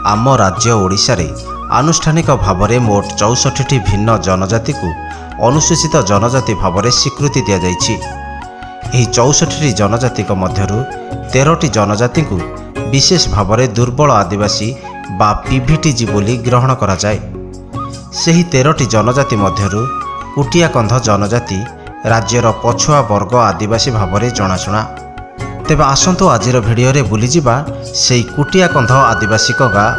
आम राज्य ओडिशा रे आनुष्ठानिक भाव में मोट 64टी भिन्न जनजाति को अनुसूचित जनजाति भाव में स्वीकृति दि जाइछि। एही 64टी जनजाति मध्यरु 13टी जनजाति को विशेष भाव में दुर्बल आदिवासी बा पीभीटीजी बोली ग्रहण करा जाय। सेही 13टी जनजाति मध्यरु कुटियाकंध जनजाति राज्यर पछुआ वर्ग आदिवासी भाव में जनाशुना। तेबे आसंतु आजिर भिडियो रे बुली जिबा सेही कुटियाकंध आदिवासी गाँ।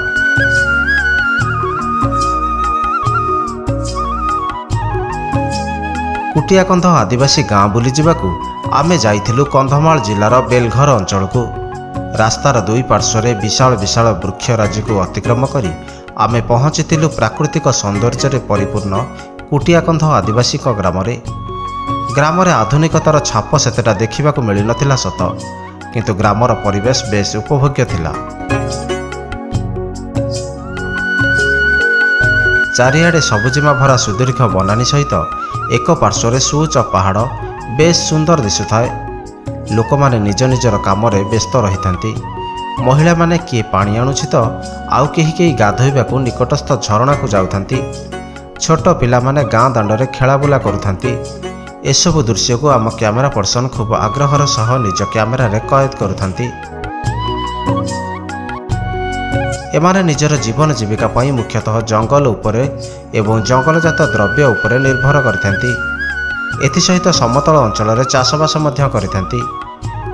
कुटियाकंध आदिवासी गाँ बुली जिबाकू आमे जाइथिलु कंधमाल जिलार बेलघर अंचल को। रास्तार दुई पार्श्वरे विशाल विशाल वृक्षराजी को अतिक्रम करी आमे पहुंचीथिलु प्राकृतिक सौंदर्य रे परिपूर्ण कुटियाकंध आदिवासी ग्राम रे। ग्राम रे आधुनिकतार छाप सेतेटा देखिबाकू मिली नथिला सत, किंतु ग्रामर परिवेश बेस उपभोग्य थिला। चारिआडे सबुजिमा भरा सुदीर्घ बनानी सहित एक पार्श्वरे सुउच्च पहाड़ बेस सुंदर दिशुଥାଏ। लोक माने निज निजर काम रे व्यस्त रहिथांती। महिला माने किए पानी आणुछि तो आउ केही केही गाधोइबाकू निकटस्थ झरणा को जाउथांती। छोट पिला माने गाँ दांडरे खेलाबुला करुथांती। एसबु दृश्य को आम कैमेरा पर्सन खूब आग्रहर सह निज कैमेरा रे कैद करुथांती। एमाने निजर जीवन जीविका पई मुख्यतः जंगल उपरे एवं जंगलजात द्रव्य उपरे निर्भर करिथांती। एथि सहित समतल अंचल रे चाषबास मध्य करिथांती।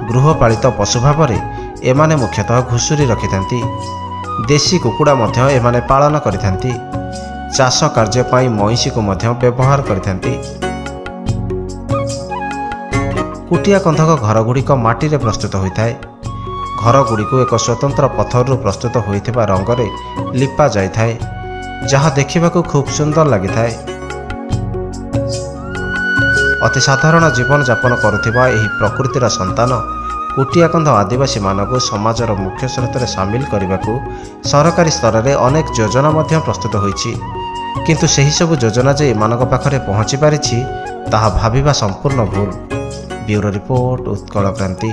गृहपालित पशु भाव रे एमाने मुख्यतः घुसुरी रखिथांती। देशी कुकुड़ा मध्य एमाने पालन करिथांती। चाष कार्य पई मईसी को मध्य व्यवहार करिथांती। कुटियाकंधक घर गुड़िक माटी रे प्रस्तुत होइथाय। घर गुड़िक एक स्वतंत्र पत्थर प्रस्तुत होइथिबा रंग रे लिपा जाइथाय, जहा देखिबाकू खूब सुंदर लागिथाय। अति साधारण जीवन यापन करुथिबा एही प्रकृतिर संतान कुटियाकंध आदिवासी मानकू समाजर मुख्य स्रोत रे शामिल करबाकू सरकारी स्तर रे अनेक योजना मध्य प्रस्तुत होइछि, किंतु सेही सब योजना जे एमानक पाखरे पहुंची पारिछि ताहा भाबिबा संपूर्ण भूल। ब्यूरो रिपोर्ट उत्कल क्रांति।